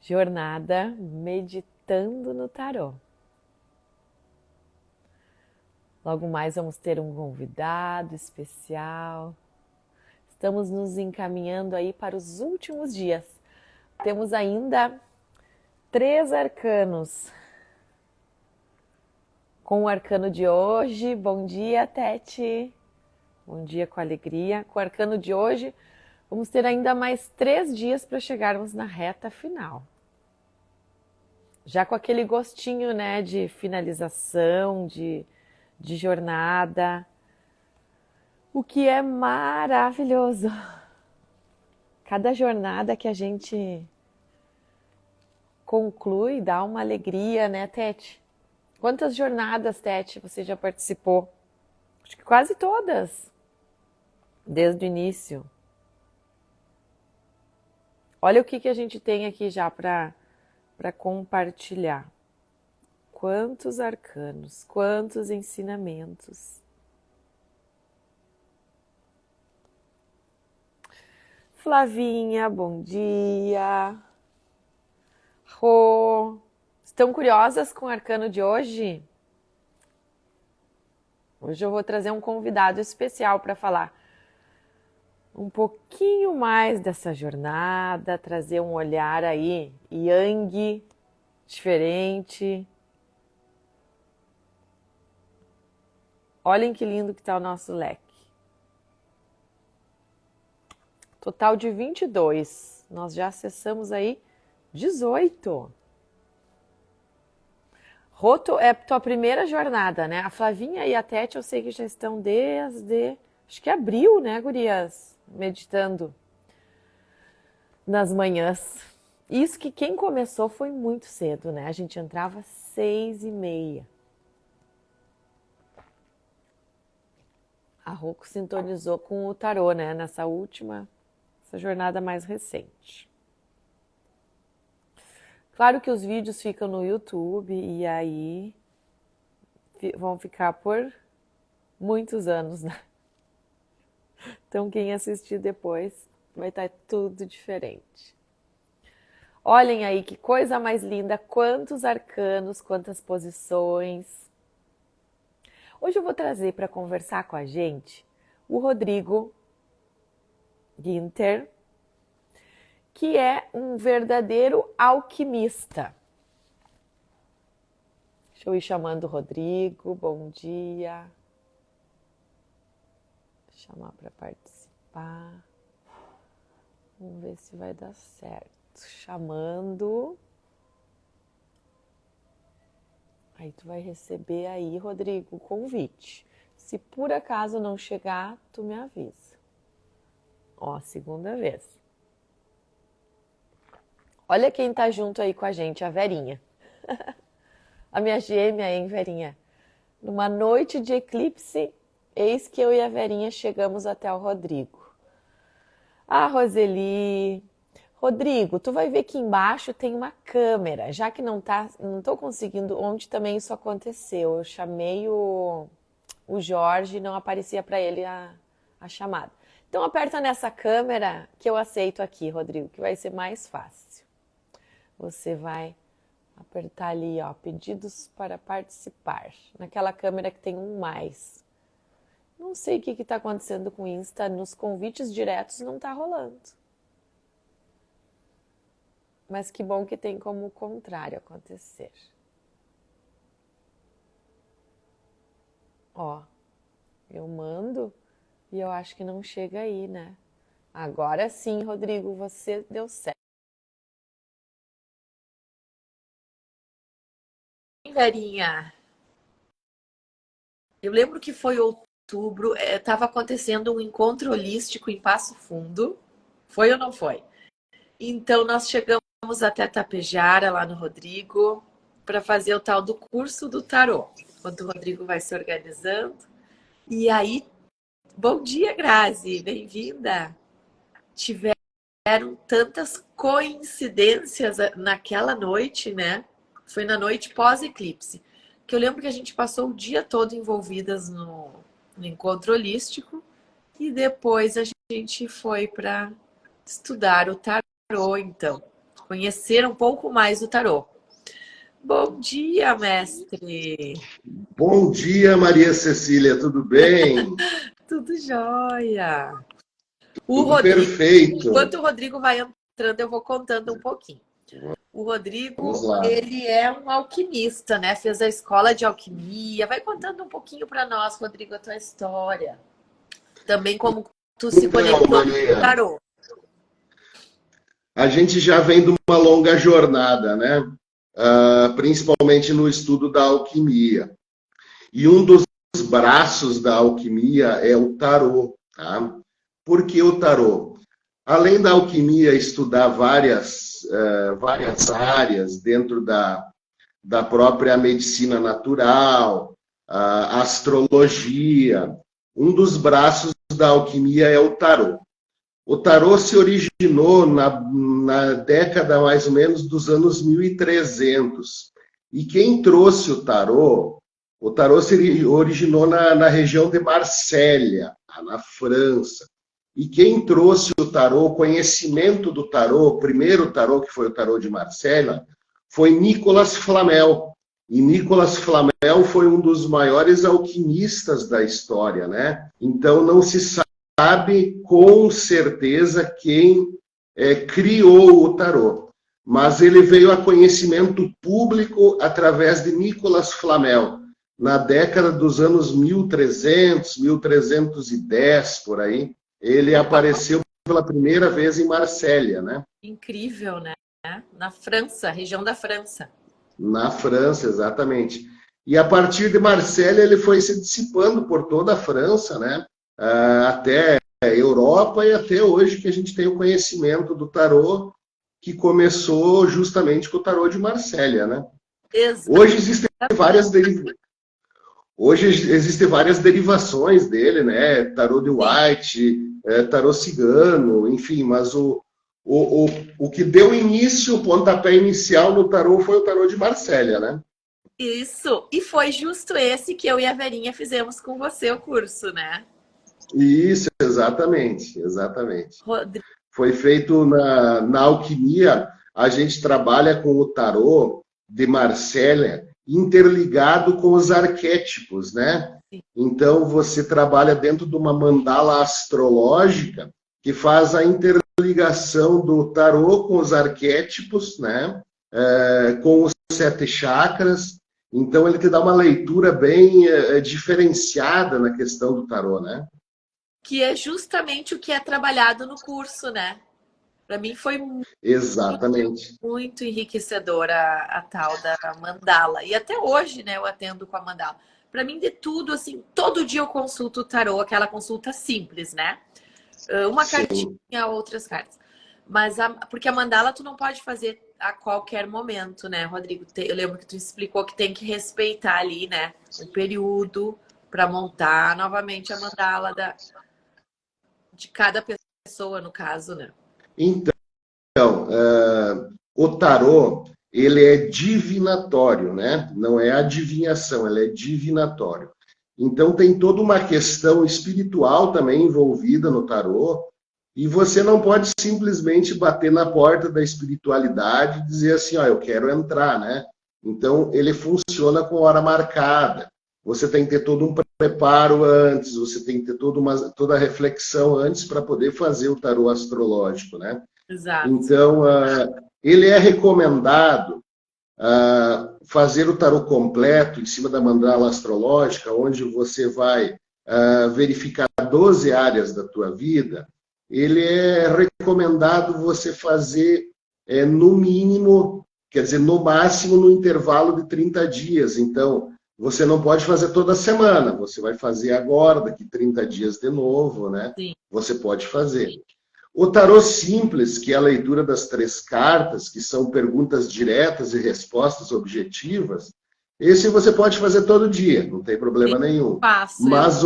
Jornada meditando no tarô. Logo mais vamos ter um convidado especial. Estamos nos encaminhando aí para os últimos dias. Temos ainda 3 arcanos. Com o arcano de hoje, bom dia, Tete. Bom dia com alegria. Com o arcano de hoje, vamos ter ainda mais 3 dias para chegarmos na reta final. Já com aquele gostinho, né, de finalização, de jornada, o que é maravilhoso. Cada jornada que a gente conclui dá uma alegria, né, Tete? Quantas jornadas, Tete, você já participou? Acho que quase todas, desde o início. Olha o que a gente tem aqui já para compartilhar. Quantos arcanos, quantos ensinamentos. Flavinha, bom dia. Rô, estão curiosas com o arcano de hoje? Hoje eu vou trazer um convidado especial para falar um pouquinho mais dessa jornada, trazer um olhar aí yang, diferente. Olhem que lindo que está o nosso leque. Total de 22. Nós já acessamos aí 18. Roto é tua primeira jornada, né? A Flavinha e a Tete eu sei que já estão desde, acho que abril, né, gurias? Meditando nas manhãs. Isso que quem começou foi muito cedo, né? A gente entrava às 6h30. A Rocco sintonizou com o tarô, né? Nessa última, essa jornada mais recente. Claro que os vídeos ficam no YouTube e aí vão ficar por muitos anos, né? Então quem assistir depois vai estar tudo diferente. Olhem aí que coisa mais linda, quantos arcanos, quantas posições. Hoje eu vou trazer para conversar com a gente o Rodrigo Ginter, que é um verdadeiro alquimista. Deixa eu ir chamando o Rodrigo, bom dia. Vou chamar para participar. Vamos ver se vai dar certo. Chamando. Aí tu vai receber aí, Rodrigo, o convite. Se por acaso não chegar, tu me avisa. Ó, segunda vez. Olha quem tá junto aí com a gente, a Verinha. A minha gêmea, hein, Verinha? Numa noite de eclipse, eis que eu e a Verinha chegamos até o Rodrigo. Ah, Roseli. Rodrigo, tu vai ver que embaixo tem uma câmera, já que não tô conseguindo, onde também isso aconteceu. Eu chamei o Jorge e não aparecia para ele a chamada. Então aperta nessa câmera que eu aceito aqui, Rodrigo, que vai ser mais fácil. Você vai apertar ali, ó, pedidos para participar, naquela câmera que tem um mais. Não sei o que está acontecendo com o Insta, nos convites diretos não está rolando. Mas que bom que tem como o contrário acontecer. Ó, eu mando e eu acho que não chega aí, né? Agora sim, Rodrigo, você deu certo. Verinha, eu lembro que foi outubro, estava acontecendo um encontro holístico em Passo Fundo. Foi ou não foi? Então nós chegamos até Tapejara, lá no Rodrigo, para fazer o tal do curso do tarô. Enquanto o Rodrigo vai se organizando. E aí, bom dia, Grazi, bem-vinda. Tiveram tantas coincidências naquela noite, né? Foi na noite pós-eclipse, que eu lembro que a gente passou o dia todo envolvidas no encontro holístico e depois a gente foi para estudar o tarô, então. conhecer um pouco mais do tarô. Bom dia, mestre! Bom dia, Maria Cecília, tudo bem? Tudo jóia! O Tudo Rodrigo, perfeito. enquanto o Rodrigo vai entrando, eu vou contando um pouquinho. O Vamos Rodrigo, lá. ele é um alquimista, né? Fez a escola de alquimia. Vai contando um pouquinho para nós, Rodrigo, a tua história. Também como tu se Então, conectou com o Maria, tarô. a gente já vem de uma longa jornada, né? Principalmente no estudo da alquimia. E um dos braços da alquimia é o tarô, tá? Por que o tarô? Além da alquimia estudar várias áreas dentro da própria medicina natural, a astrologia. Um dos braços da alquimia é o tarô. O tarô se originou na década mais ou menos dos anos 1300. E quem trouxe o tarô se originou na região de Marsella, na França. E quem trouxe o tarô, o conhecimento do tarô, o primeiro tarô, que foi o tarô de Marsella, foi Nicolas Flamel. E Nicolas Flamel foi um dos maiores alquimistas da história, né? Então não se sabe com certeza quem criou o tarô, mas ele veio a conhecimento público através de Nicolas Flamel, na década dos anos 1300, 1310, por aí. Ele apareceu pela primeira vez em Marsella, né? Incrível, né? Na França, região da França. Na França, exatamente. E a partir de Marsella ele foi se dissipando por toda a França, né? Até a Europa e até hoje que a gente tem o conhecimento do tarô, que começou justamente com o tarô de Marsella, né? Exato. Hoje existem várias Hoje existem várias derivações dele, né? Tarô de White, tarô cigano, enfim, mas o que deu início, o pontapé inicial no tarô foi o tarô de Marsella, né? Isso. E foi justo esse que eu e a Verinha fizemos com você o curso, né? Isso, exatamente, exatamente. Rodrigo. Foi feito na alquimia, a gente trabalha com o tarô de Marsella interligado com os arquétipos, né? Então você trabalha dentro de uma mandala astrológica que faz a interligação do tarô com os arquétipos, né? Com os 7 chakras. Então ele te dá uma leitura bem diferenciada na questão do tarô, né? Que é justamente o que é trabalhado no curso, né? Para mim foi Exatamente. muito enriquecedora a tal da mandala. E até hoje, né, eu atendo com a mandala. Para mim, de tudo, assim, todo dia eu consulto o tarô, aquela consulta simples, né? Uma Sim. cartinha, outras cartas. Mas porque a mandala tu não pode fazer a qualquer momento, né, Rodrigo? Eu lembro que tu explicou que tem que respeitar ali, né, o período para montar novamente a mandala de cada pessoa, no caso, né? Então, o tarô, ele é divinatório, né? Não é adivinhação, ele é divinatório. Então, tem toda uma questão espiritual também envolvida no tarô, e você não pode simplesmente bater na porta da espiritualidade e dizer assim, ó, eu quero entrar, né? Então, ele funciona com hora marcada. Você tem que ter todo um preparo antes, você tem que ter toda a reflexão antes para poder fazer o tarô astrológico, né? Exato. Então, ele é recomendado fazer o tarô completo em cima da mandala astrológica, onde você vai verificar 12 áreas da tua vida. Ele é recomendado você fazer no mínimo, quer dizer, no máximo no intervalo de 30 dias. Então, você não pode fazer toda semana, você vai fazer agora, daqui 30 dias de novo, né? Sim. Você pode fazer. O tarô simples, que é a leitura das 3 cartas, que são perguntas diretas e respostas objetivas, esse você pode fazer todo dia, não tem problema nenhum. Faço eu. Mas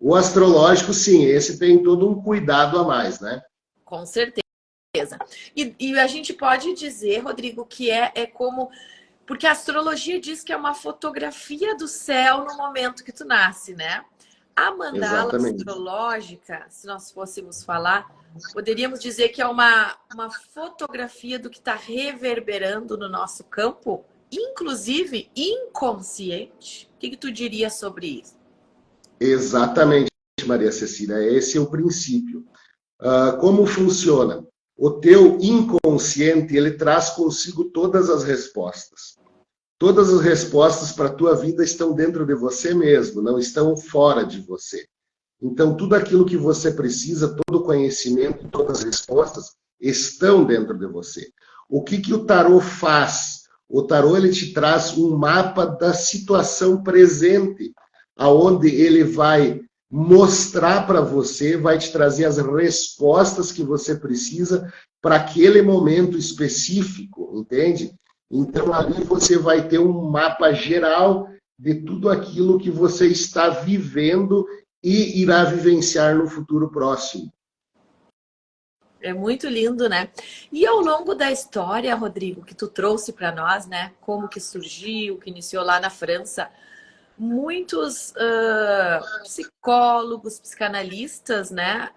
o astrológico, sim, esse tem todo um cuidado a mais, né? Com certeza. E a gente pode dizer, Rodrigo, que é como... Porque a astrologia diz que é uma fotografia do céu no momento que tu nasce, né? A mandala Exatamente. astrológica, se nós fôssemos falar, Poderíamos dizer que é uma fotografia do que está reverberando no nosso campo, inclusive inconsciente. O que tu diria sobre isso? Exatamente, Maria Cecília, esse é o princípio. Como funciona? O teu inconsciente, ele traz consigo todas as respostas. Todas as respostas para a tua vida estão dentro de você mesmo, não estão fora de você. Então, tudo aquilo que você precisa, todo o conhecimento, todas as respostas estão dentro de você. O que o tarô faz? O tarô, ele te traz um mapa da situação presente, aonde ele vai mostrar para você, vai te trazer as respostas que você precisa para aquele momento específico, entende? Então, ali você vai ter um mapa geral de tudo aquilo que você está vivendo e irá vivenciar no futuro próximo. É muito lindo, né? E ao longo da história, Rodrigo, que tu trouxe para nós, né? Como que surgiu, que iniciou lá na França, muitos psicólogos, psicanalistas, né?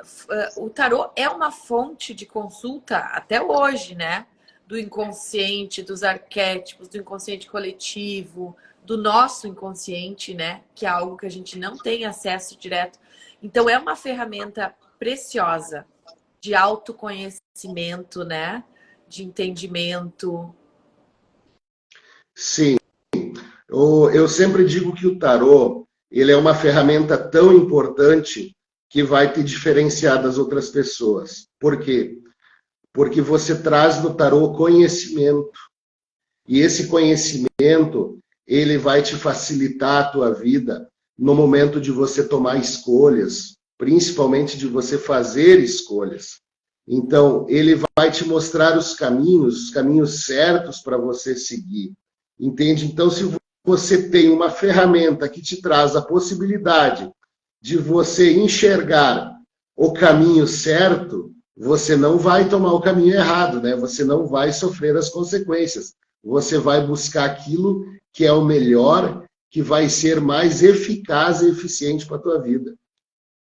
O tarô é uma fonte de consulta até hoje, né? Do inconsciente, dos arquétipos, do inconsciente coletivo, do nosso inconsciente, né? Que é algo que a gente não tem acesso direto. Então, é uma ferramenta preciosa de autoconhecimento, né? De entendimento. Sim, eu sempre digo que o tarô, ele é uma ferramenta tão importante que vai te diferenciar das outras pessoas. Por quê? Porque você traz no tarô conhecimento. E esse conhecimento, ele vai te facilitar a tua vida no momento de você tomar escolhas, principalmente de você fazer escolhas. Então, ele vai te mostrar os caminhos certos para você seguir. Entende? Então, se você tem uma ferramenta que te traz a possibilidade de você enxergar o caminho certo, você não vai tomar o caminho errado, né? Você não vai sofrer as consequências. Você vai buscar aquilo que é o melhor, que vai ser mais eficaz e eficiente para a tua vida.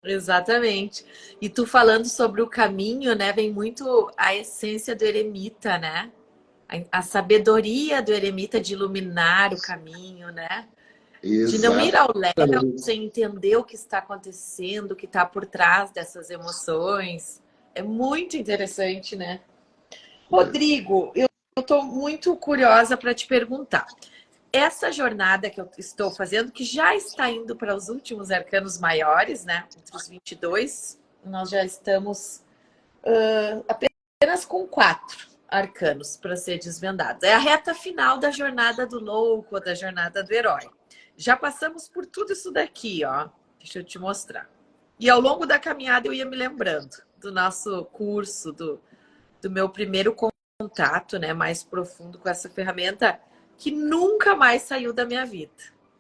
Exatamente. E tu falando sobre o caminho, né? Vem muito a essência do eremita, né? A sabedoria do eremita de iluminar o caminho, né? De não ir ao léu Exatamente. sem entender o que está acontecendo, o que está por trás dessas emoções. É muito interessante, né? Rodrigo, eu estou muito curiosa para te perguntar. Essa jornada que eu estou fazendo, que já está indo para os últimos arcanos maiores, né? Entre os 22, nós já estamos apenas com 4 arcanos para ser desvendados. É a reta final da jornada do louco, da jornada do herói. Já passamos por tudo isso daqui, ó. Deixa eu te mostrar. E ao longo da caminhada eu ia me lembrando do nosso curso, do meu primeiro contato, né, mais profundo com essa ferramenta que nunca mais saiu da minha vida.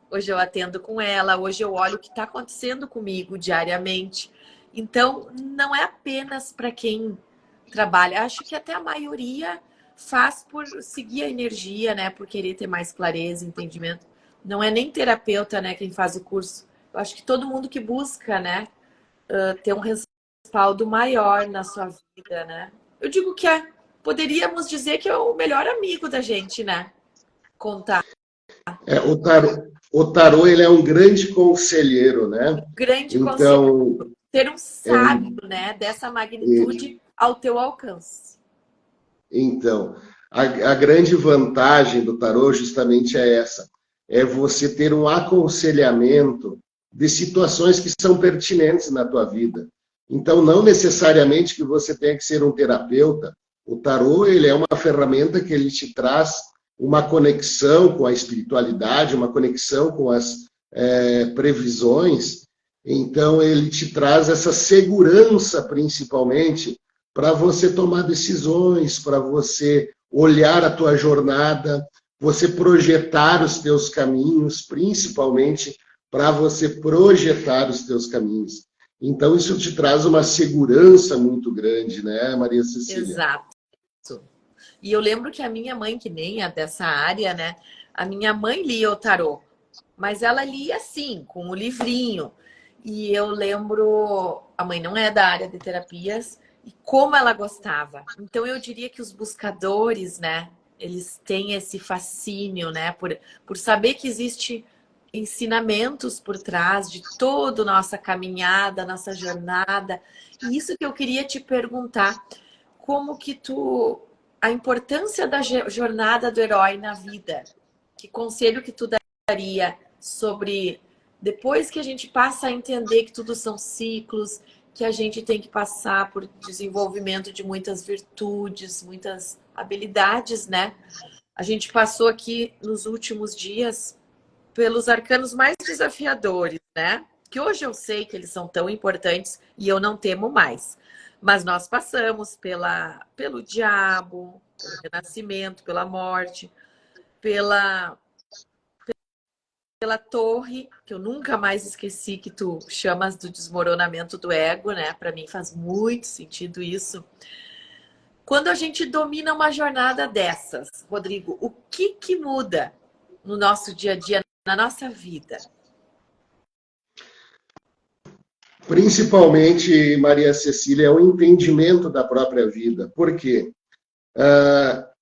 Hoje eu atendo com ela, hoje eu olho o que está acontecendo comigo diariamente. Então, não é apenas para quem trabalha. Acho que até a maioria faz por seguir a energia, né? Por querer ter mais clareza, entendimento. Não é nem terapeuta, né? Quem faz o curso. Eu acho que todo mundo que busca, né? Ter um respaldo maior na sua vida, né? Eu digo que poderíamos dizer que é o melhor amigo da gente, né? Contar. O tarô, ele é um grande conselheiro, né? Grande conselho. Então, Ter um é sábio, um, né? Dessa magnitude ao teu alcance. Então, a grande vantagem do tarô justamente é essa: é você ter um aconselhamento de situações que são pertinentes na tua vida. Então, não necessariamente que você tenha que ser um terapeuta. O tarô, ele é uma ferramenta que ele te traz uma conexão com a espiritualidade, uma conexão com as previsões. Então, ele te traz essa segurança, principalmente, para você tomar decisões, para você olhar a tua jornada, você projetar os teus caminhos, principalmente para você projetar os teus caminhos. Então, isso te traz uma segurança muito grande, né, Maria Cecília? Exato. E eu lembro que a minha mãe, que nem é dessa área, né? A minha mãe lia o tarô, mas ela lia assim, com o livrinho. E eu lembro, a mãe não é da área de terapias, e como ela gostava. Então eu diria que os buscadores, né, eles têm esse fascínio, né, por saber que existe ensinamentos por trás de toda a nossa caminhada, nossa jornada. E isso que eu queria te perguntar, como que a importância da jornada do herói na vida? Que conselho que tu daria sobre depois que a gente passa a entender que tudo são ciclos, que a gente tem que passar por desenvolvimento de muitas virtudes, muitas habilidades, né? A gente passou aqui nos últimos dias pelos arcanos mais desafiadores, né? Que hoje eu sei que eles são tão importantes e eu não temo mais. Mas nós passamos pelo diabo, pelo renascimento, pela morte, pela torre, que eu nunca mais esqueci que tu chamas do desmoronamento do ego, né? Para mim faz muito sentido isso. Quando a gente domina uma jornada dessas, Rodrigo, o que muda no nosso dia a dia, na nossa vida? Principalmente, Maria Cecília, é o entendimento da própria vida. Por quê?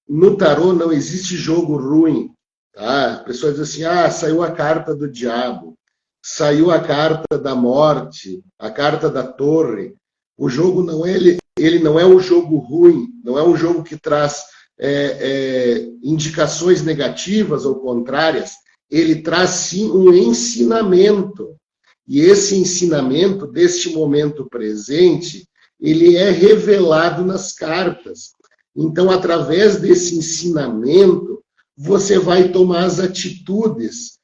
No tarô não existe jogo ruim. Tá? A pessoa diz assim, saiu a carta do diabo, saiu a carta da morte, a carta da torre. O jogo não é ele não é um jogo ruim, não é um jogo que traz indicações negativas ou contrárias, ele traz sim um ensinamento. E esse ensinamento deste momento presente, ele é revelado nas cartas. Então, através desse ensinamento, você vai tomar as atitudes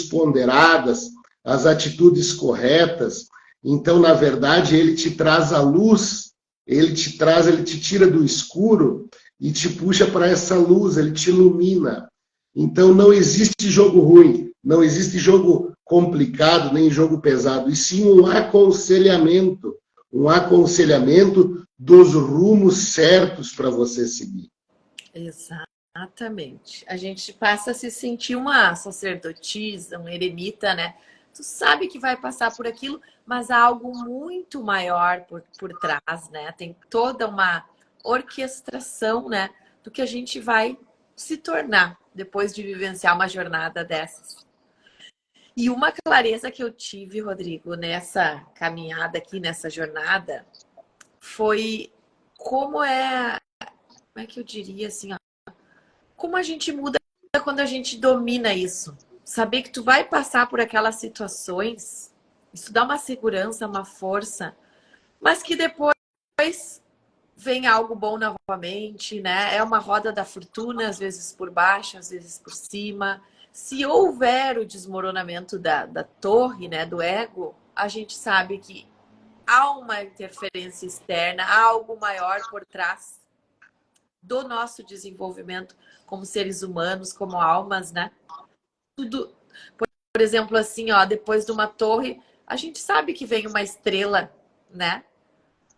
ponderadas, as atitudes corretas. Então, na verdade, ele te traz a luz, ele te tira do escuro e te puxa para essa luz, ele te ilumina. Então, não existe jogo ruim, não existe jogo complicado, nem jogo pesado, e sim um aconselhamento dos rumos certos para você seguir. Exatamente. A gente passa a se sentir uma sacerdotisa, um eremita, né? Tu sabe que vai passar por aquilo, mas há algo muito maior por trás, né? Tem toda uma orquestração, né? Do que a gente vai se tornar depois de vivenciar uma jornada dessas. E uma clareza que eu tive, Rodrigo, nessa caminhada aqui, nessa jornada, foi como é que eu diria assim, ó, como a gente muda quando a gente domina isso. Saber que tu vai passar por aquelas situações, isso dá uma segurança, uma força, mas que depois vem algo bom novamente, né? É uma roda da fortuna, às vezes por baixo, às vezes por cima. Se houver o desmoronamento da torre, né, do ego, a gente sabe que há uma interferência externa, há algo maior por trás do nosso desenvolvimento como seres humanos, como almas, né? Tudo, por exemplo, assim, ó, depois de uma torre, a gente sabe que vem uma estrela, né?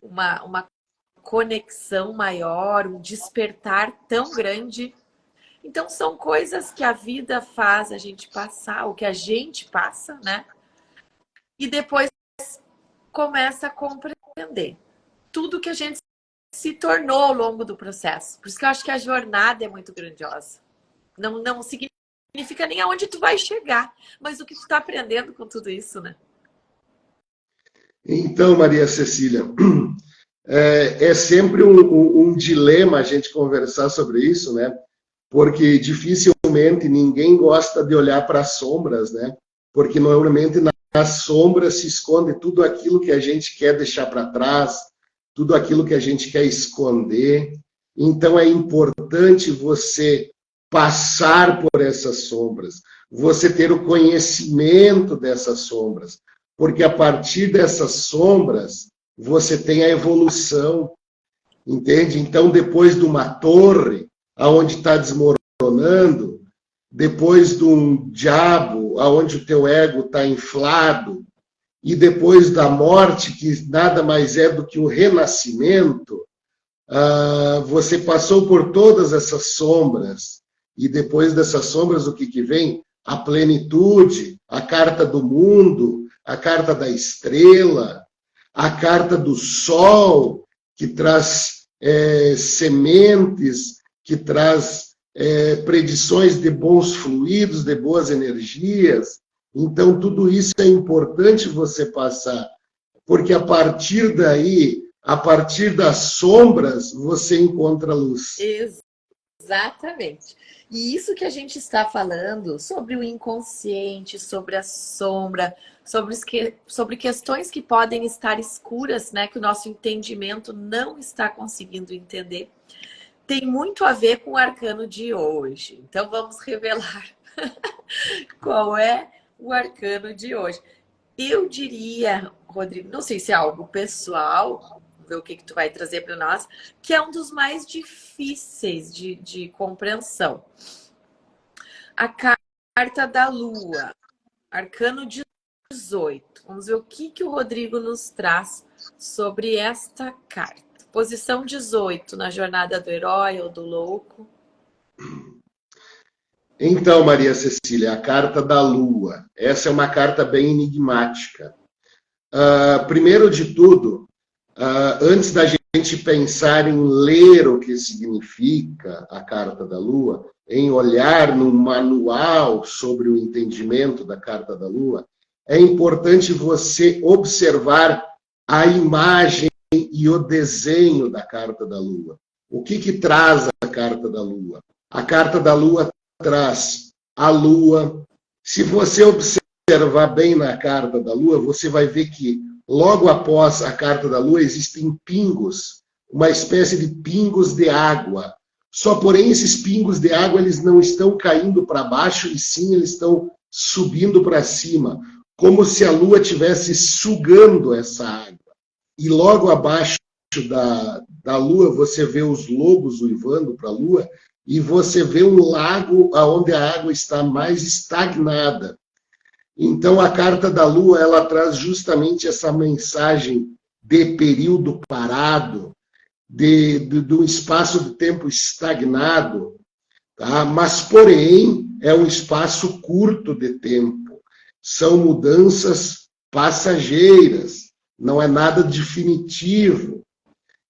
Uma conexão maior, um despertar tão grande. Então, são coisas que a vida faz a gente passar, o que a gente passa, né? E depois começa a compreender tudo que a gente se tornou ao longo do processo. Por isso que eu acho que a jornada é muito grandiosa. Não significa nem aonde tu vai chegar, mas o que tu está aprendendo com tudo isso, né? Então, Maria Cecília, é sempre um dilema a gente conversar sobre isso, né? Porque dificilmente ninguém gosta de olhar para as sombras, né? Porque normalmente nas sombras se esconde tudo aquilo que a gente quer deixar para trás, tudo aquilo que a gente quer esconder. Então é importante você passar por essas sombras, você ter o conhecimento dessas sombras, porque a partir dessas sombras você tem a evolução, entende? Então, depois de uma torre, aonde está desmoronando, depois de um diabo, aonde o teu ego está inflado, e depois da morte, que nada mais é do que o renascimento, você passou por todas essas sombras, e depois dessas sombras, o que vem? A plenitude, a carta do mundo, a carta da estrela, a carta do Sol, que traz sementes, que traz predições de bons fluidos, de boas energias. Então, tudo isso é importante você passar, porque a partir daí, a partir das sombras, você encontra a luz. Exatamente. E isso que a gente está falando sobre o inconsciente, sobre a sombra, sobre questões que podem estar escuras, né, que o nosso entendimento não está conseguindo entender, tem muito a ver com o arcano de hoje. Então vamos revelar qual é o arcano de hoje. Eu diria, Rodrigo, não sei se é algo pessoal, ver o que tu vai trazer para nós, que é um dos mais difíceis de compreensão. A carta da Lua, arcano 18. Vamos ver o que o Rodrigo nos traz sobre esta carta. Posição 18 na jornada do herói ou do louco. Então, Maria Cecília, a carta da Lua. Essa é uma carta bem enigmática. Primeiro de tudo, antes da gente pensar em ler o que significa a carta da Lua, em olhar num manual sobre o entendimento da carta da Lua, é importante você observar a imagem e o desenho da carta da Lua. O que traz a carta da Lua? A carta da Lua traz a Lua. Se você observar bem na carta da Lua, você vai ver que logo após a carta da Lua existem pingos, uma espécie de pingos de água. Só porém esses pingos de água eles não estão caindo para baixo e sim eles estão subindo para cima, como se a Lua estivesse sugando essa água. E logo abaixo da Lua você vê os lobos uivando para a Lua e você vê um lago onde a água está mais estagnada. Então, a carta da Lua, ela traz justamente essa mensagem de período parado, de um espaço de tempo estagnado, tá? Mas, porém, é um espaço curto de tempo. São mudanças passageiras, não é nada definitivo.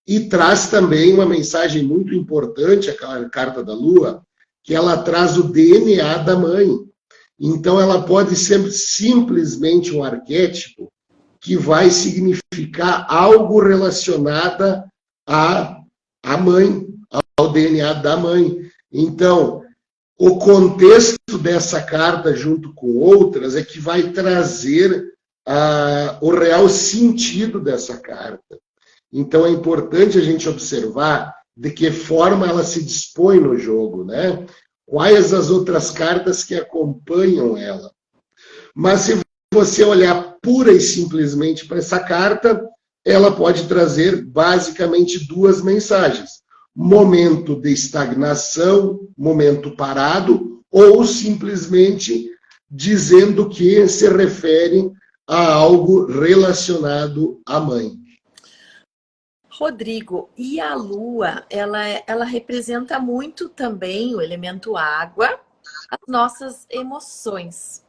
E traz também uma mensagem muito importante, a carta da Lua, que ela traz o DNA da mãe. Então, ela pode ser simplesmente um arquétipo que vai significar algo relacionado à mãe, ao DNA da mãe. Então, o contexto dessa carta, junto com outras, é que vai trazer o real sentido dessa carta. Então, é importante a gente observar de que forma ela se dispõe no jogo, né? Quais as outras cartas que acompanham ela. Mas se você olhar pura e simplesmente para essa carta, ela pode trazer basicamente duas mensagens. Momento de estagnação, momento parado, ou simplesmente dizendo que se refere a algo relacionado à mãe. Rodrigo, e a Lua, ela representa muito também o elemento água, as nossas emoções.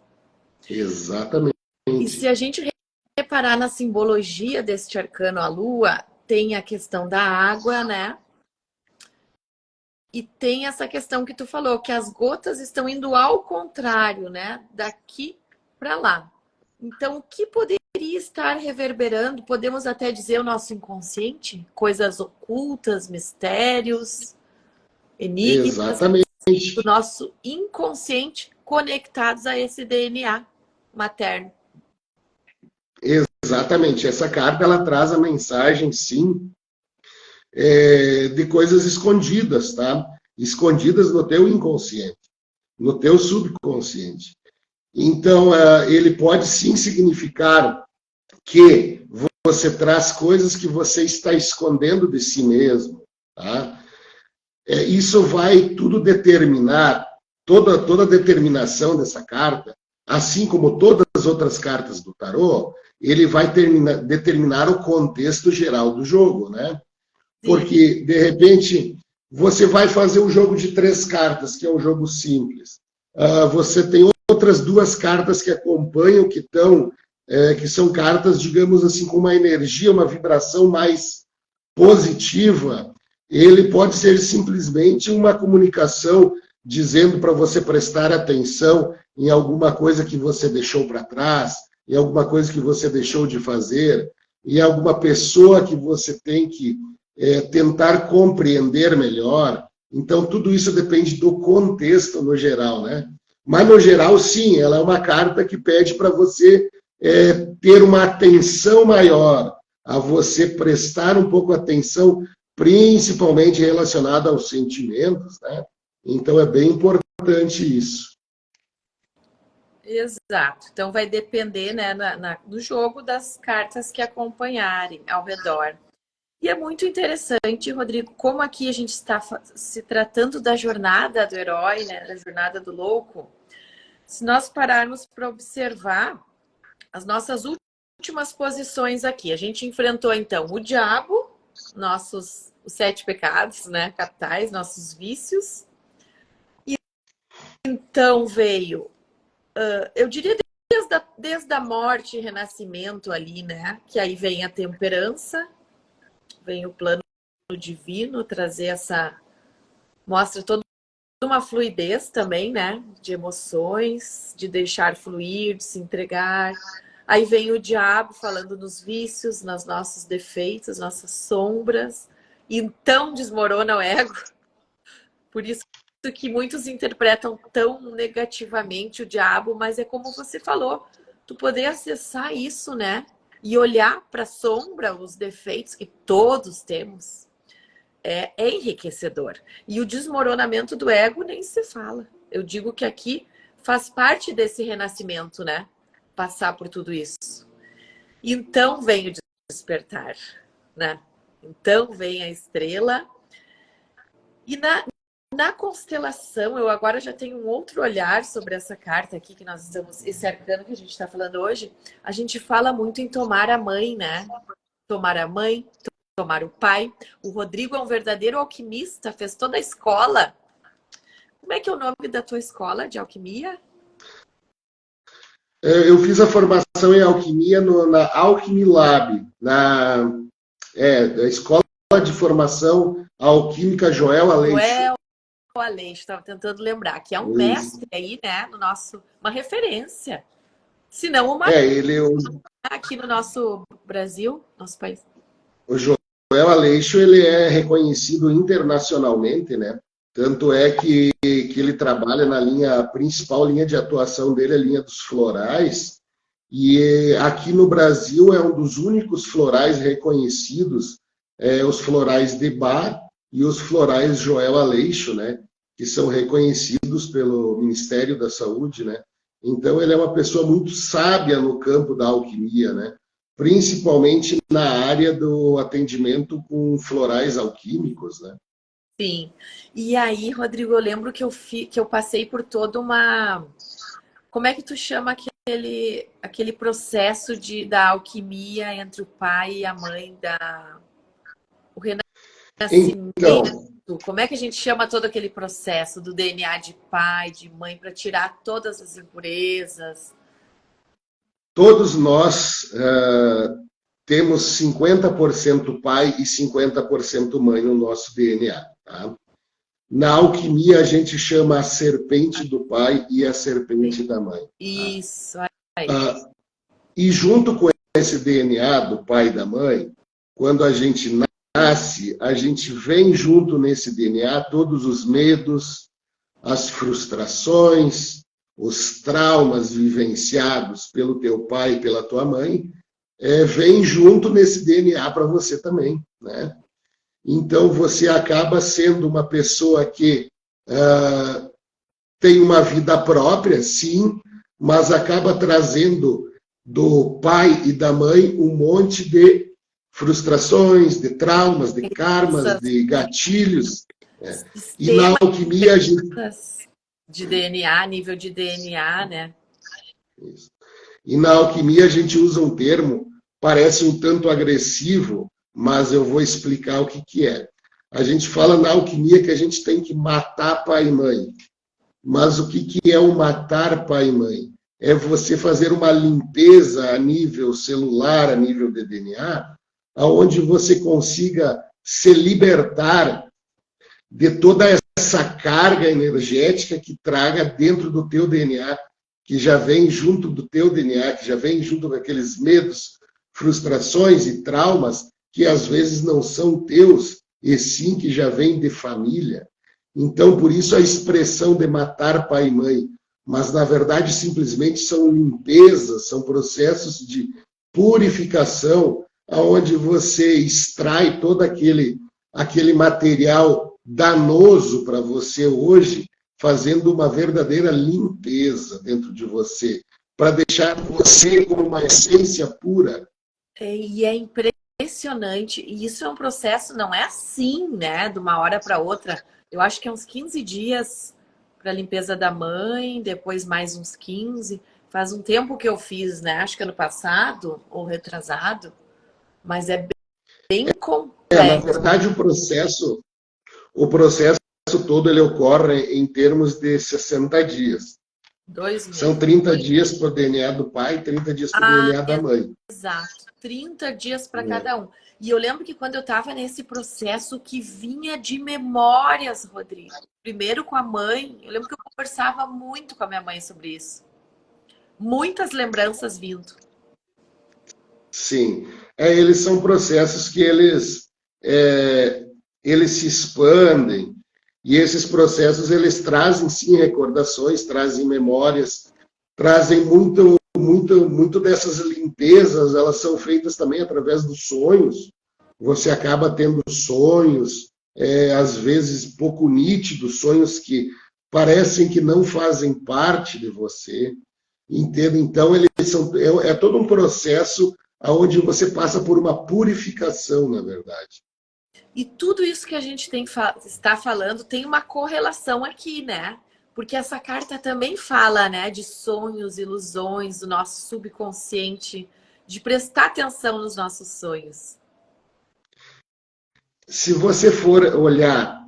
Exatamente. E se a gente reparar na simbologia deste arcano, a Lua, tem a questão da água, né? E tem essa questão que tu falou, que as gotas estão indo ao contrário, né? Daqui para lá. Então, o que poderia estar reverberando, podemos até dizer o nosso inconsciente? Coisas ocultas, mistérios, enigmas. Exatamente. Do nosso inconsciente conectados a esse DNA materno. Exatamente. Essa carta, ela traz a mensagem, sim, de coisas escondidas, tá? Escondidas no teu inconsciente, no teu subconsciente. Então, ele pode sim significar que você traz coisas que você está escondendo de si mesmo, tá? Isso vai tudo determinar, toda a determinação dessa carta, assim como todas as outras cartas do tarô, ele vai determinar o contexto geral do jogo, né? Porque, de repente, você vai fazer um jogo de 3 cartas, que é um jogo simples. Você tem outras 2 cartas que acompanham, que estão que são cartas, digamos assim, com uma energia, uma vibração mais positiva, ele pode ser simplesmente uma comunicação dizendo para você prestar atenção em alguma coisa que você deixou para trás, em alguma coisa que você deixou de fazer, em alguma pessoa que você tem que tentar compreender melhor. Então, tudo isso depende do contexto no geral, né? Mas, no geral, sim, ela é uma carta que pede para você ter uma atenção maior, a você prestar um pouco atenção, principalmente relacionada aos sentimentos, né? Então, é bem importante isso. Exato. Então vai depender, né, no jogo das cartas que acompanharem ao redor. E é muito interessante, Rodrigo, como aqui a gente está se tratando da jornada do herói, né, da jornada do louco. Se nós pararmos para observar as nossas últimas posições aqui, a gente enfrentou então o diabo, os 7 pecados, né, capitais, nossos vícios. E então veio, eu diria desde a morte e renascimento ali, né, que aí vem a temperança, vem o plano divino trazer mostra toda uma fluidez também, né? De emoções, de deixar fluir, de se entregar. Aí vem o diabo falando nos vícios, nos nossos defeitos, nossas sombras. E então desmorona o ego. Por isso que muitos interpretam tão negativamente o diabo, mas é como você falou, tu poder acessar isso, né? E olhar para a sombra, os defeitos que todos temos, é enriquecedor. E o desmoronamento do ego nem se fala. Eu digo que aqui faz parte desse renascimento, né? Passar por tudo isso. Então vem o despertar, né? Então vem a estrela. E na constelação, eu agora já tenho um outro olhar sobre essa carta aqui que nós estamos, esse arcano que a gente está falando hoje. A gente fala muito em tomar a mãe, né? Tomar a mãe, tomar o pai. O Rodrigo é um verdadeiro alquimista, fez toda a escola. Como é que é o nome da tua escola de alquimia? Eu fiz a formação em alquimia na Alchemy Lab, na Escola de Formação Alquímica Joel Aleixo. Joel Aleixo, estava tentando lembrar, que é um mestre aí, né, uma referência. Se não uma aqui no nosso Brasil, nosso país. O Joel Aleixo, ele é reconhecido internacionalmente, né? Tanto é que ele trabalha na principal linha de atuação dele, a linha dos florais, e aqui no Brasil é um dos únicos florais reconhecidos, os florais de Bach e os florais Joel Aleixo, né? Que são reconhecidos pelo Ministério da Saúde, né? Então ele é uma pessoa muito sábia no campo da alquimia, né? Principalmente na área do atendimento com florais alquímicos, né? Sim. E aí, Rodrigo, eu lembro que eu passei por toda uma... Como é que tu chama aquele processo da alquimia entre o pai e a mãe, o renascimento? Então, Como é que a gente chama todo aquele processo do DNA de pai, de mãe, para tirar todas as impurezas? Todos nós temos 50% pai e 50% mãe no nosso DNA. Tá? Na alquimia, a gente chama a serpente do pai e a serpente da mãe. Tá? Isso. Aí. E junto com esse DNA do pai e da mãe, quando a gente nasce, a gente vem junto nesse DNA todos os medos, as frustrações, os traumas vivenciados pelo teu pai e pela tua mãe, vem junto nesse DNA para você também, né? Então, você acaba sendo uma pessoa que tem uma vida própria, sim, mas acaba trazendo do pai e da mãe um monte de frustrações, de traumas, de karmas, de gatilhos. Né? E na alquimia a gente... De DNA, nível de DNA, né? Isso. E na alquimia a gente usa um termo, parece um tanto agressivo, mas eu vou explicar o que é. A gente fala na alquimia que a gente tem que matar pai e mãe. Mas o que é o matar pai e mãe? é você fazer uma limpeza a nível celular, a nível de DNA, aonde você consiga se libertar de toda essa carga energética que traga dentro do teu DNA, que já vem junto do teu DNA, que já vem junto com aqueles medos, frustrações e traumas que às vezes não são teus, e sim que já vem de família. Então, por isso a expressão de matar pai e mãe, mas na verdade simplesmente são limpezas, são processos de purificação, aonde você extrai todo aquele material danoso para você hoje, fazendo uma verdadeira limpeza dentro de você, para deixar você como uma essência pura. E é impressionante, e isso é um processo, não é assim, né, de uma hora para outra. Eu acho que é uns 15 dias para a limpeza da mãe, depois mais uns 15. Faz um tempo que eu fiz, né, acho que ano passado, ou retrasado, mas é bem Na complexo. verdade, o processo todo ele ocorre em termos de 60 dias. 2 São meses. 30 dias para o DNA do pai e 30 dias para o DNA da mãe. Exato, 30 dias para cada um. E eu lembro que quando eu estava nesse processo que vinha de memórias, Rodrigo, primeiro com a mãe, eu lembro que eu conversava muito com a minha mãe sobre isso. Muitas lembranças vindo. Sim, eles são processos que eles se expandem, e esses processos eles trazem sim recordações, trazem memórias, trazem muito dessas limpezas, elas são feitas também através dos sonhos. Você acaba tendo sonhos, às vezes pouco nítidos, sonhos que parecem que não fazem parte de você. Entende? Então, é todo um processo onde você passa por uma purificação, na verdade. E tudo isso que a gente está falando tem uma correlação aqui, né? Porque essa carta também fala, né, de sonhos, ilusões, do nosso subconsciente, de prestar atenção nos nossos sonhos. Se você for olhar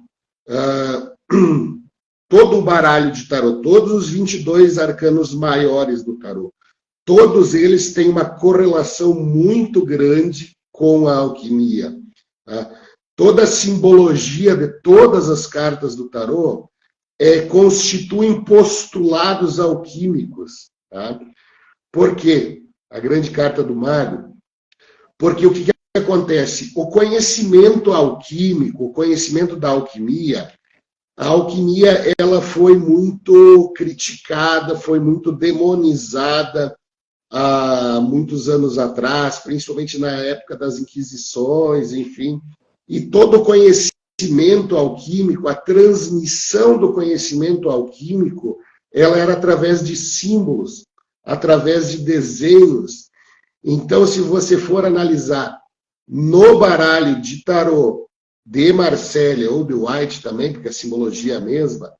todo o baralho de tarô, todos os 22 arcanos maiores do tarô, todos eles têm uma correlação muito grande com a alquimia. Tá? Toda a simbologia de todas as cartas do tarô constituem postulados alquímicos. Tá? Por quê? A grande carta do mago. Porque o que acontece? O conhecimento alquímico, o conhecimento da alquimia, a alquimia ela foi muito criticada, foi muito demonizada há muitos anos atrás, principalmente na época das Inquisições, enfim. E todo o conhecimento alquímico, a transmissão do conhecimento alquímico, ela era através de símbolos, através de desenhos. Então, se você for analisar no baralho de tarô de Marsella ou de White também, porque a simbologia é a mesma,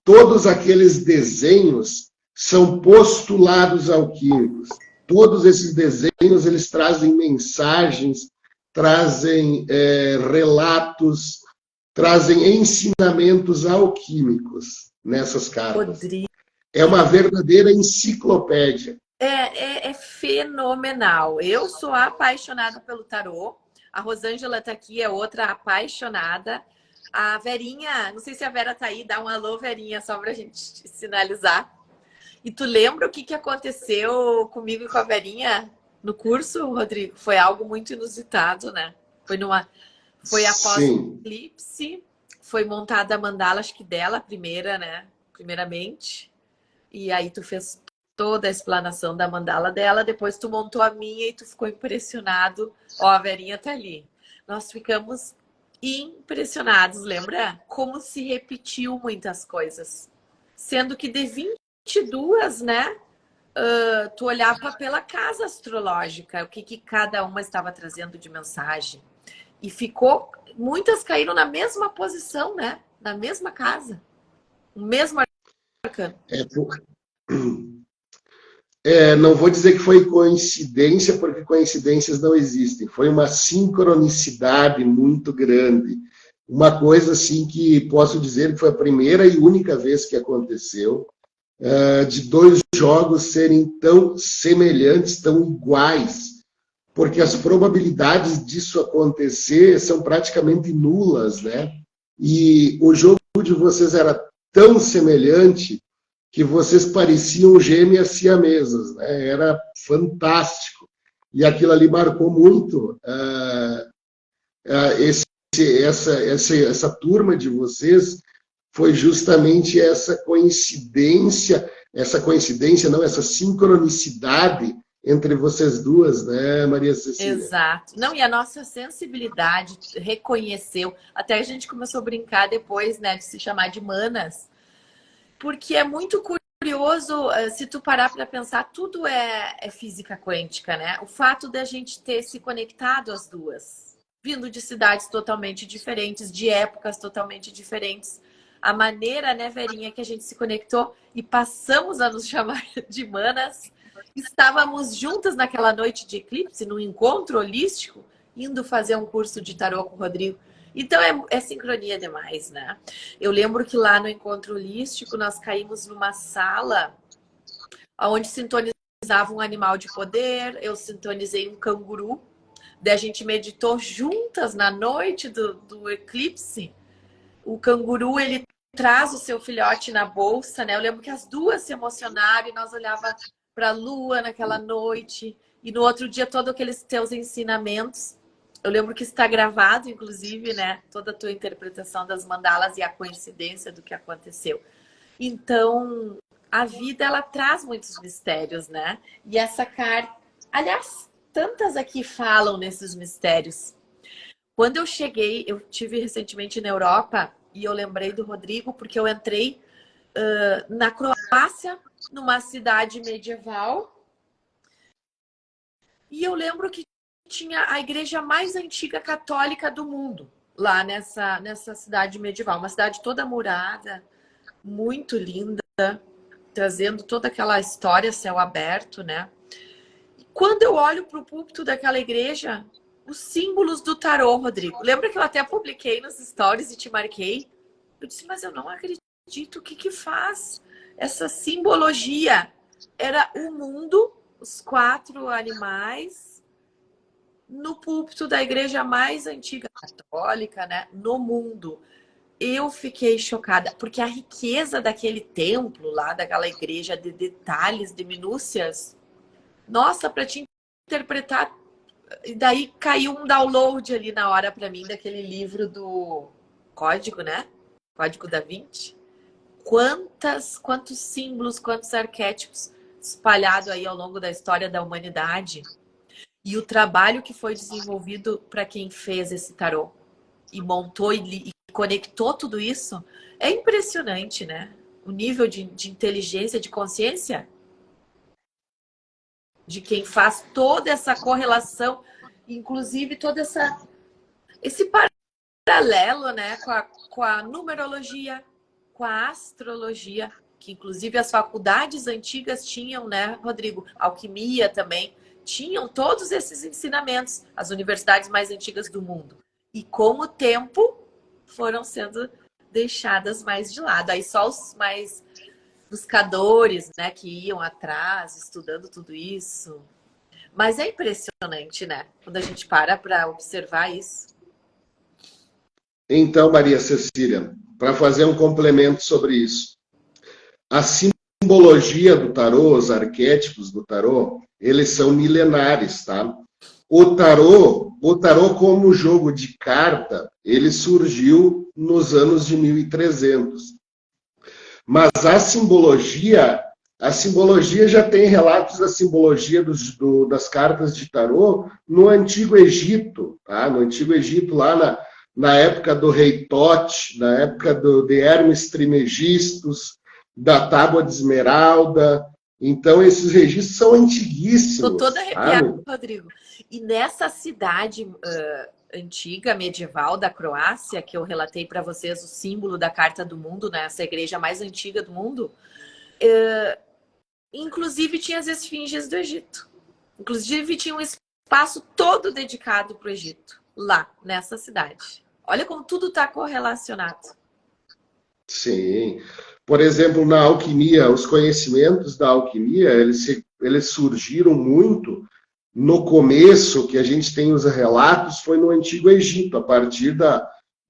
todos aqueles desenhos são postulados alquímicos. Todos esses desenhos, eles trazem mensagens, trazem relatos, trazem ensinamentos alquímicos nessas cartas. Rodrigo. É uma verdadeira enciclopédia. É fenomenal. Eu sou apaixonada pelo tarô. A Rosângela está aqui, é outra apaixonada. A Verinha, não sei se a Vera está aí, dá um alô, Verinha, só para a gente sinalizar. E tu lembra o que aconteceu comigo e com a Verinha no curso, Rodrigo? Foi algo muito inusitado, né? Foi após o eclipse, foi montada a mandala, acho que dela, primeira, né? Primeiramente. E aí tu fez toda a explanação da mandala dela, depois tu montou a minha e tu ficou impressionado. Ó, a Verinha tá ali. Nós ficamos impressionados, lembra? Como se repetiu muitas coisas. Sendo que de 22, né? Tu olhava pela casa astrológica, o que cada uma estava trazendo de mensagem. E ficou... Muitas caíram na mesma posição, né? Na mesma casa. O mesmo arcano. Não vou dizer que foi coincidência, porque coincidências não existem. Foi uma sincronicidade muito grande. Uma coisa assim que posso dizer que foi a primeira e única vez que aconteceu. de dois jogos serem tão semelhantes, tão iguais, porque as probabilidades disso acontecer são praticamente nulas, né? E o jogo de vocês era tão semelhante que vocês pareciam gêmeas siamesas, né? Era fantástico. E aquilo ali marcou muito essa turma de vocês, foi justamente essa sincronicidade entre vocês duas, né, Maria Cecília? Exato. Não, e a nossa sensibilidade reconheceu. Até a gente começou a brincar depois, né, de se chamar de manas, porque é muito curioso, se tu parar para pensar, tudo é física quântica, né? O fato da gente ter se conectado as duas, vindo de cidades totalmente diferentes, de épocas totalmente diferentes. A maneira, né, Verinha, que a gente se conectou e passamos a nos chamar de manas. Estávamos juntas naquela noite de eclipse, num encontro holístico, indo fazer um curso de tarô com o Rodrigo. Então é sincronia demais, né? Eu lembro que lá no encontro holístico nós caímos numa sala onde sintonizava um animal de poder, eu sintonizei um canguru, daí a gente meditou juntas na noite do eclipse. O canguru, ele traz o seu filhote na bolsa, né? Eu lembro que as duas se emocionaram e nós olhava para a lua naquela noite e no outro dia todos aqueles teus ensinamentos. Eu lembro que está gravado, inclusive, né? Toda a tua interpretação das mandalas e a coincidência do que aconteceu. Então, a vida, ela traz muitos mistérios, né? E essa carta... Aliás, tantas aqui falam nesses mistérios. Quando eu cheguei, eu tive recentemente na Europa e eu lembrei do Rodrigo porque eu entrei na Croácia, numa cidade medieval, e eu lembro que tinha a igreja mais antiga católica do mundo, lá nessa cidade medieval. Uma cidade toda murada, muito linda, trazendo toda aquela história, céu aberto, né? E quando eu olho para o púlpito daquela igreja, os símbolos do tarô, Rodrigo. Lembra que eu até publiquei nos stories e te marquei? Eu disse, mas eu não acredito. O que faz essa simbologia? Era o mundo, os 4 animais, no púlpito da igreja mais antiga católica, né, no mundo. Eu fiquei chocada, porque a riqueza daquele templo lá, daquela igreja, de detalhes, de minúcias, nossa, para te interpretar. E daí caiu um download ali na hora para mim daquele livro do Código, né? Código da Vinci. Quantos símbolos, quantos arquétipos espalhados aí ao longo da história da humanidade. E o trabalho que foi desenvolvido para quem fez esse tarô e montou e conectou tudo isso é impressionante, né? O nível de inteligência, de consciência de quem faz toda essa correlação, inclusive esse paralelo, né, com a numerologia, com a astrologia, que inclusive as faculdades antigas tinham, né, Rodrigo? Alquimia também. Tinham todos esses ensinamentos, as universidades mais antigas do mundo. E com o tempo foram sendo deixadas mais de lado. Aí só os mais buscadores, né, que iam atrás, estudando tudo isso. Mas é impressionante, né? Quando a gente para observar isso. Então, Maria Cecília, para fazer um complemento sobre isso, a simbologia do tarô, os arquétipos do tarô, eles são milenares, tá? O tarô como jogo de carta, ele surgiu nos anos de 1300. Mas a simbologia já tem relatos da simbologia das cartas de tarô no Antigo Egito, tá? No Antigo Egito, lá na época do rei Tote, na época de Hermes Trismegistus, da Tábua de Esmeralda. Então, esses registros são Tô toda antiguíssimos. Tá? arrepiada, Rodrigo. E nessa cidade antiga, medieval da Croácia, que eu relatei para vocês o símbolo da Carta do Mundo, né? Essa igreja mais antiga do mundo, inclusive tinha as esfinges do Egito. Inclusive tinha um espaço todo dedicado para o Egito, lá, nessa cidade. Olha como tudo está correlacionado. Sim. Por exemplo, na alquimia, os conhecimentos da alquimia, eles surgiram muito no começo, que a gente tem os relatos, foi no Antigo Egito, a partir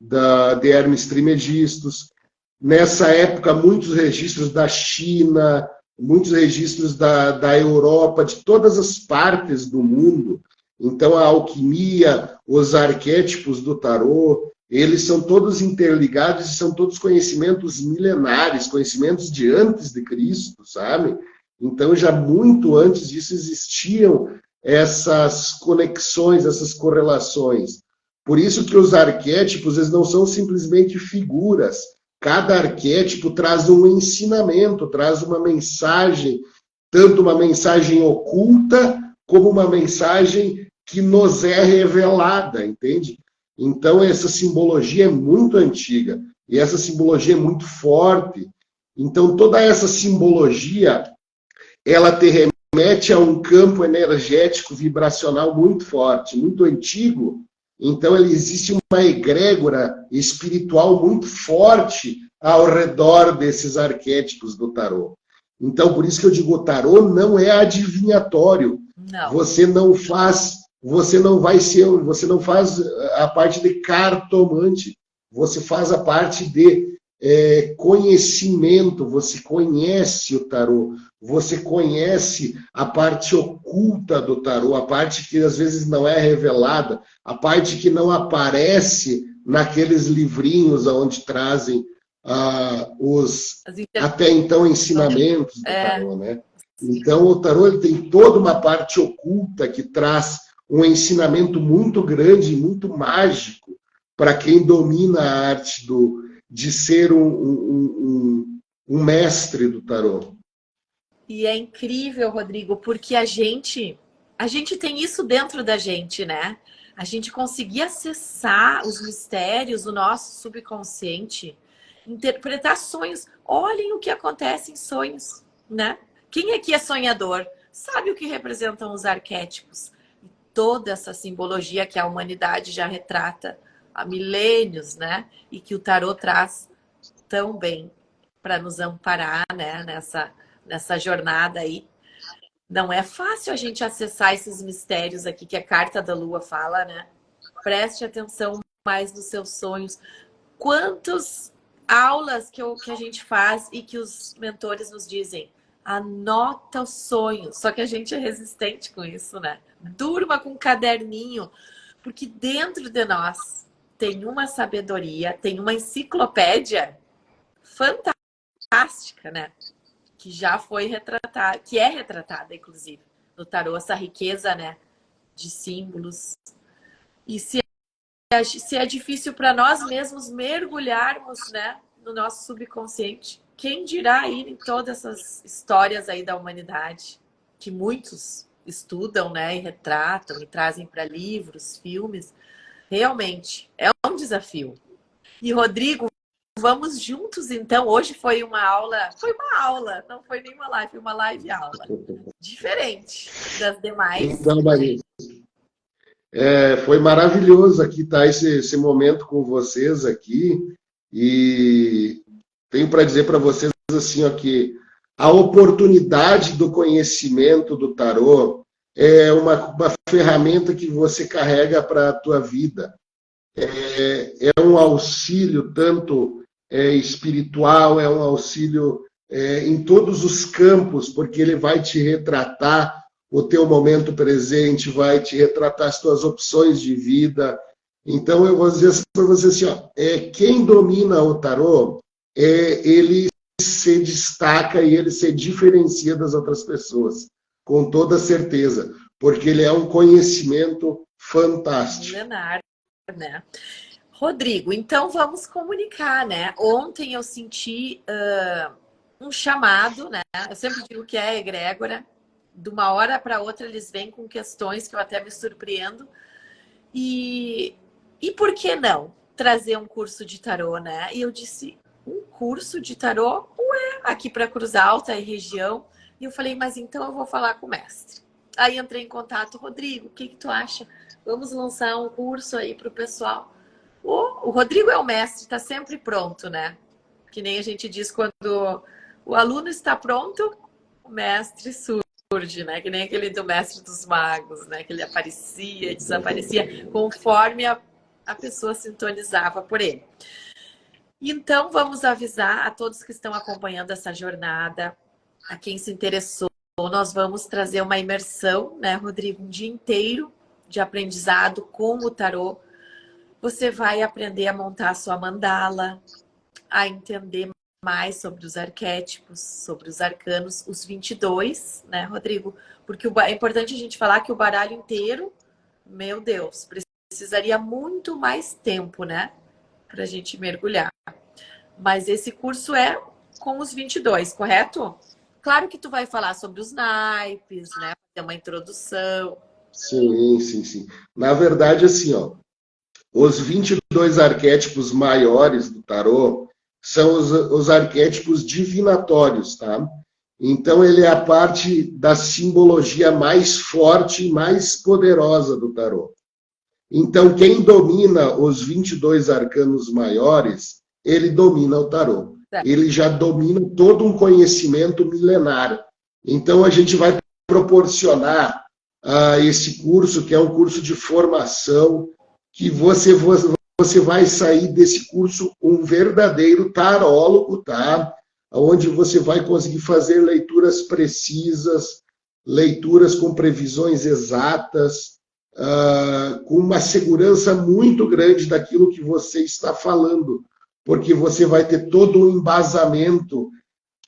de Hermes Trismegistus. Nessa época, muitos registros da China, muitos registros da Europa, de todas as partes do mundo. Então, a alquimia, os arquétipos do tarô, eles são todos interligados e são todos conhecimentos milenares, conhecimentos de antes de Cristo, sabe? Então, já muito antes disso existiam essas conexões, essas correlações. Por isso que os arquétipos, eles não são simplesmente figuras. Cada arquétipo traz um ensinamento, traz uma mensagem, tanto uma mensagem oculta, como uma mensagem que nos é revelada, entende? Então, essa simbologia é muito antiga, e essa simbologia é muito forte. Então, toda essa simbologia, ela te remete a um campo energético vibracional muito forte, muito antigo. Então, existe uma egrégora espiritual muito forte ao redor desses arquétipos do tarô. Então, por isso que eu digo, o tarô não é adivinhatório. Não. Você não faz a parte de cartomante, você faz a parte de conhecimento, você conhece o tarô, você conhece a parte oculta do tarô, a parte que às vezes não é revelada, a parte que não aparece naqueles livrinhos onde trazem os até então ensinamentos do tarô, né? Então o tarô ele tem toda uma parte oculta que traz um ensinamento muito grande, muito mágico para quem domina a arte de ser um mestre do tarô. E é incrível, Rodrigo, porque a gente tem isso dentro da gente, né? A gente conseguir acessar os mistérios do nosso subconsciente, interpretar sonhos. Olhem o que acontece em sonhos, né? Quem aqui é sonhador? Sabe o que representam os arquétipos? E toda essa simbologia que a humanidade já retrata há milênios, né? E que o tarô traz tão bem para nos amparar, né? Nessa jornada aí. Não é fácil a gente acessar esses mistérios aqui que a carta da Lua fala, né? Preste atenção mais nos seus sonhos. Quantas aulas que a gente faz e que os mentores nos dizem? Anota os sonhos. Só que a gente é resistente com isso, né? Durma com um caderninho, porque dentro de nós tem uma sabedoria, tem uma enciclopédia fantástica, né? Que já foi retratada, que é retratada, inclusive, no tarô, essa riqueza, né, de símbolos. E se é difícil para nós mesmos mergulharmos, né, no nosso subconsciente, quem dirá aí em todas essas histórias aí da humanidade, que muitos estudam, né, e retratam, e trazem para livros, filmes. Realmente, é um desafio. E, Rodrigo, vamos juntos, então. Hoje foi uma aula, não foi nenhuma live, foi uma live aula. Diferente das demais. Então, Maria, foi maravilhoso aqui estar esse momento com vocês aqui. E tenho para dizer para vocês assim, ó, que a oportunidade do conhecimento do tarô é uma ferramenta que você carrega para a tua vida. É um auxílio tanto espiritual, é um auxílio em todos os campos, porque ele vai te retratar o teu momento presente, vai te retratar as tuas opções de vida. Então, eu vou dizer para você assim, ó, quem domina o tarô, ele se destaca e ele se diferencia das outras pessoas, com toda certeza, porque ele é um conhecimento fantástico. Milenar, né? Rodrigo, então vamos comunicar, né? Ontem eu senti um chamado, né? Eu sempre digo que é egrégora. De uma hora para outra eles vêm com questões que eu até me surpreendo. E por que não trazer um curso de tarô, né? E eu disse, um curso de tarô? Ué, aqui para Cruz Alta e região. E eu falei, mas então eu vou falar com o mestre. Aí entrei em contato, Rodrigo, o que tu acha? Vamos lançar um curso aí para o pessoal. O Rodrigo é o mestre, está sempre pronto, né? Que nem a gente diz quando o aluno está pronto, o mestre surge, né? Que nem aquele do mestre dos magos, né? Que ele aparecia e desaparecia conforme a pessoa sintonizava por ele. Então, vamos avisar a todos que estão acompanhando essa jornada, a quem se interessou. Nós vamos trazer uma imersão, né, Rodrigo? Um dia inteiro de aprendizado com o tarô. Você vai aprender a montar a sua mandala, a entender mais sobre os arquétipos, sobre os arcanos, os 22, né, Rodrigo? Porque é importante a gente falar que o baralho inteiro, meu Deus, precisaria muito mais tempo, né, para a gente mergulhar. Mas esse curso é com os 22, correto? Claro que tu vai falar sobre os naipes, né? Fazer uma introdução. Sim, sim, sim. Na verdade, assim, ó, os 22 arquétipos maiores do tarô são os arquétipos divinatórios, tá? Então, ele é a parte da simbologia mais forte e mais poderosa do tarô. Então, quem domina os 22 arcanos maiores, ele domina o tarô. Ele já domina todo um conhecimento milenar. Então, a gente vai proporcionar esse curso, que é um curso de formação, que você vai sair desse curso um verdadeiro tarólogo, tá? Onde você vai conseguir fazer leituras precisas, leituras com previsões exatas, com uma segurança muito grande daquilo que você está falando, porque você vai ter todo um embasamento,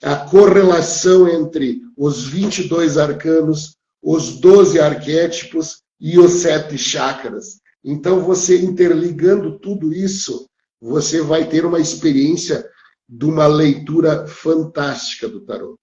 a correlação entre os 22 arcanos, os 12 arquétipos e os 7 chakras. Então, você interligando tudo isso, você vai ter uma experiência de uma leitura fantástica do tarô.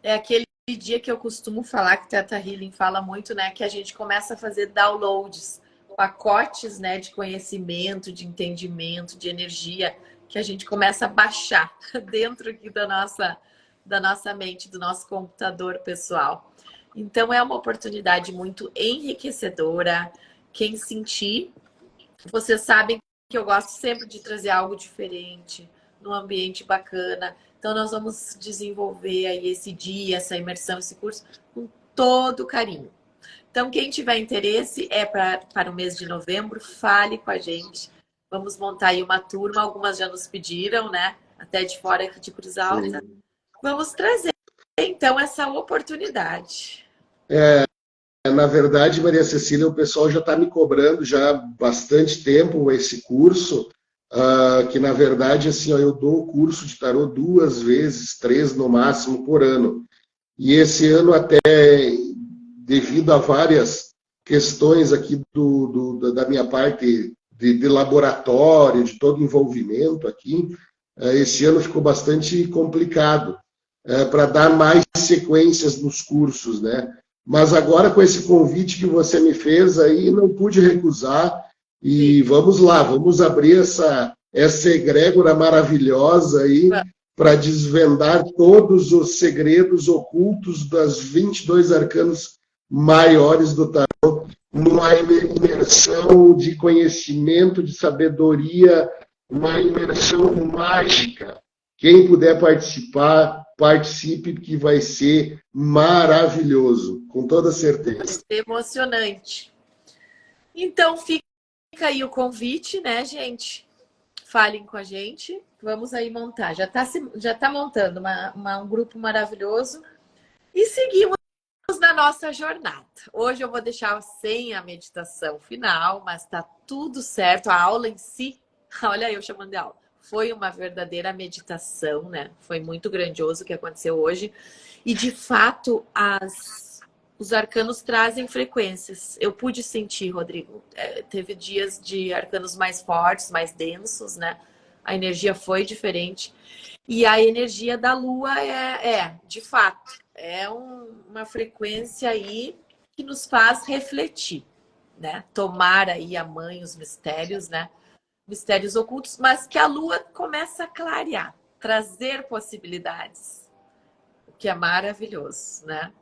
É aquele dia que eu costumo falar, que Teta Healing fala muito, né? Que a gente começa a fazer downloads, pacotes, né, de conhecimento, de entendimento, de energia, que a gente começa a baixar dentro aqui da nossa mente, do nosso computador pessoal. Então, é uma oportunidade muito enriquecedora. Quem sentir, vocês sabem que eu gosto sempre de trazer algo diferente, num ambiente bacana. Então, nós vamos desenvolver aí esse dia, essa imersão, esse curso, com todo carinho. Então, quem tiver interesse para o mês de novembro, fale com a gente. Vamos montar aí uma turma, algumas já nos pediram, né? Até de fora aqui de Cruz Alta. Sim. Vamos trazer, então, essa oportunidade. Na verdade, Maria Cecília, o pessoal já está me cobrando já há bastante tempo esse curso, que na verdade, assim, ó, eu dou o curso de tarô 2 vezes, 3 no máximo por ano. E esse ano até, devido a várias questões aqui da minha parte de laboratório, de todo envolvimento aqui, esse ano ficou bastante complicado para dar mais sequências nos cursos, né? Mas agora, com esse convite que você me fez aí, não pude recusar. E vamos lá, vamos abrir essa egrégora maravilhosa aí para desvendar todos os segredos ocultos das 22 arcanos maiores do tarô, numa imersão de conhecimento, de sabedoria, uma imersão mágica. Quem puder participar, participe, que vai ser maravilhoso, com toda certeza. Vai ser emocionante. Então, fica aí o convite, né, gente? Falem com a gente. Vamos aí montar. Já tá montando um grupo maravilhoso. E seguimos na nossa jornada. Hoje eu vou deixar sem a meditação final, mas tá tudo certo. A aula em si, olha eu chamando de aula, foi uma verdadeira meditação, né? Foi muito grandioso o que aconteceu hoje. E, de fato, os arcanos trazem frequências. Eu pude sentir, Rodrigo. Teve dias de arcanos mais fortes, mais densos, né? A energia foi diferente. E a energia da Lua de fato, uma frequência aí que nos faz refletir, né? Tomar aí a mãe os mistérios, né? Mistérios ocultos, mas que a Lua começa a clarear, trazer possibilidades, o que é maravilhoso, né?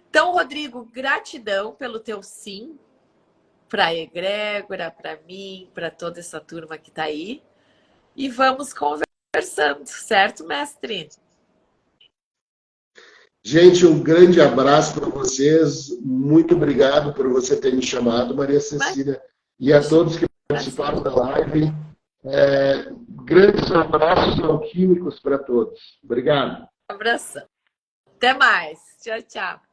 Então, Rodrigo, gratidão pelo teu sim para a egrégora, para mim, para toda essa turma que está aí. e vamos conversando, certo, mestre? Gente, um grande abraço para vocês. Muito obrigado por você ter me chamado, Maria Cecília, e a todos que participaram da live. Grandes abraços alquímicos para todos. Obrigado. Abração. Até mais. Tchau, tchau.